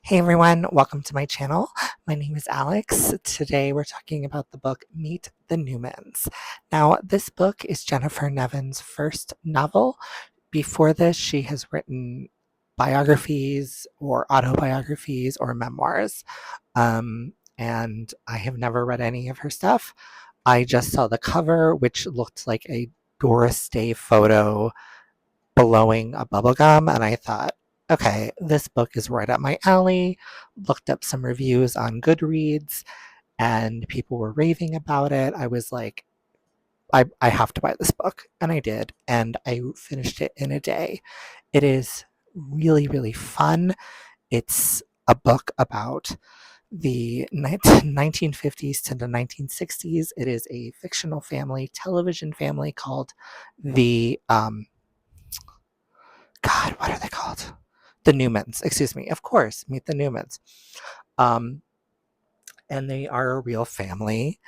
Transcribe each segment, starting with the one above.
Hey everyone, welcome to my channel. My name is Alex. Today we're talking about the book Meet the Newmans. Now, this book is Jennifer Niven's first novel. Before this, she has written biographies or autobiographies or memoirs. And I have never read any of her stuff. I just saw the cover, which looked like a Doris Day photo blowing a bubblegum, and I thought, okay, this book is right up my alley. Looked up some reviews on Goodreads, and people were raving about it. I was like, I have to buy this book, and I did, and I finished it in a day. It is really, really fun. It's a book about the 1950s to the 1960s. It is a fictional television family called the God, what are they called? The Newmans, excuse me. Of course, Meet the Newmans. Um, and they are a real family,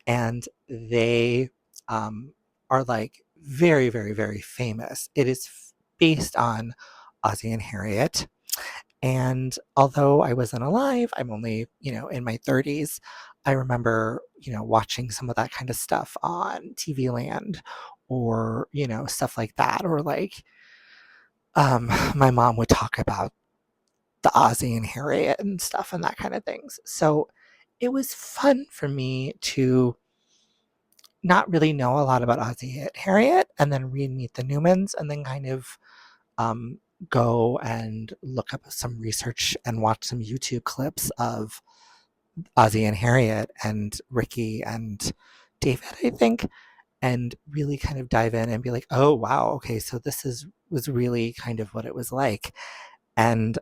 and they are like very, very, very famous. It is based on Ozzie and Harriet. And although I wasn't alive, I'm only, in my 30s, I remember, watching some of that kind of stuff on TV Land or, stuff like that. Or like, my mom would talk about the Ozzie and Harriet and stuff and that kind of things. So it was fun for me to not really know a lot about Ozzie and Harriet and then read Meet the Newmans and then kind of um, go and look up some research and watch some YouTube clips of Ozzie and Harriet and Ricky and David, I think, and really kind of dive in and be like, oh wow, okay, so was really kind of what it was like. And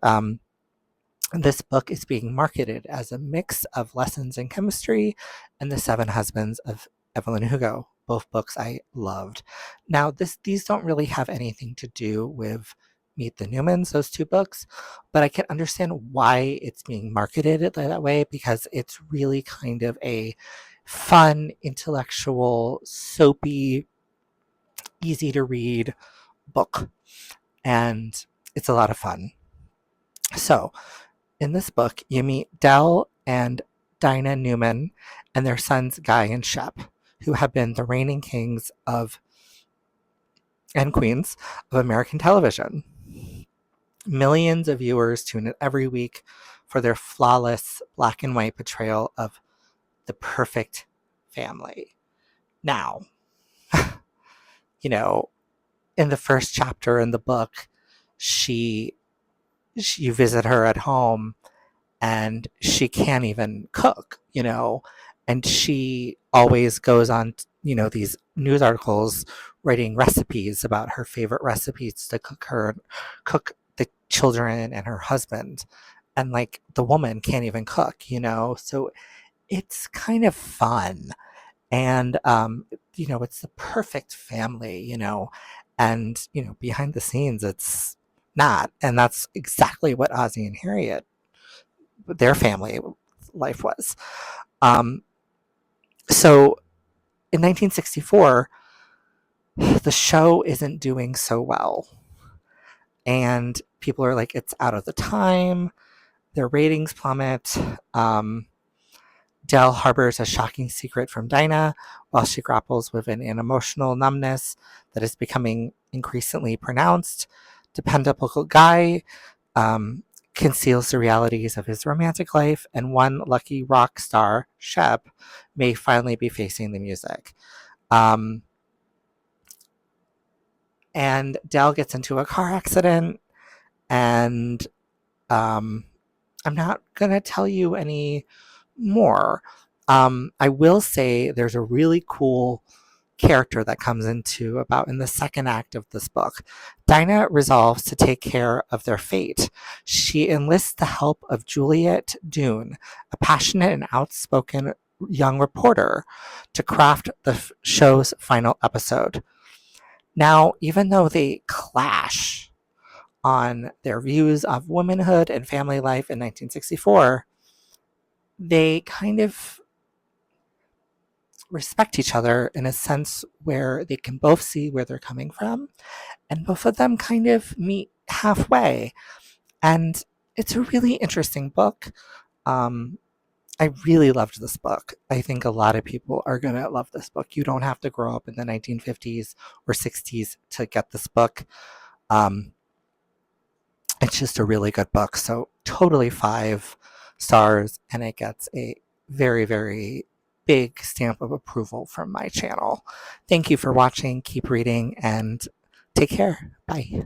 this book is being marketed as a mix of Lessons in Chemistry and The Seven Husbands of Evelyn Hugo. Both books I loved. Now, these don't really have anything to do with Meet the Newmans, those two books, but I can understand why it's being marketed that way because it's really kind of a fun, intellectual, soapy, easy to read book. And it's a lot of fun. So, in this book, you meet Dell and Dinah Newman and their sons Guy and Shep, who have been the reigning kings of and queens of American television. Millions of viewers tune in every week for their flawless black and white portrayal of the perfect family. Now, in the first chapter in the book, you visit her at home and she can't even cook, and she always goes on, these news articles writing recipes about her favorite recipes to cook the children and her husband. And like the woman can't even cook, so it's kind of fun. And, it's the perfect family, and, behind the scenes, it's not. And that's exactly what Ozzie and Harriet their family life was. Um, so in 1964, the show isn't doing so well. And people are like, it's out of the time. Their ratings plummet. Dell harbors a shocking secret from Dinah while she grapples with an emotional numbness that is becoming increasingly pronounced. Dependable Guy um, conceals the realities of his romantic life, and one lucky rock star, Shep, may finally be facing the music. And Dell gets into a car accident, and I'm not going to tell you any more. I will say there's a really cool character that comes into about in the second act of this book. Dinah resolves to take care of their fate. She enlists the help of Juliet Dune, a passionate and outspoken young reporter, to craft the show's final episode. Now, even though they clash on their views of womanhood and family life in 1964, they kind of respect each other in a sense where they can both see where they're coming from and both of them kind of meet halfway. And it's a really interesting book. Um, I really loved this book. I think a lot of people are going to love this book. You don't have to grow up in the 1950s or 60s to get this book. Um, it's just a really good book. So, totally 5 stars, and it gets a very, very big stamp of approval from my channel. Thank you for watching. Keep reading and take care. Bye.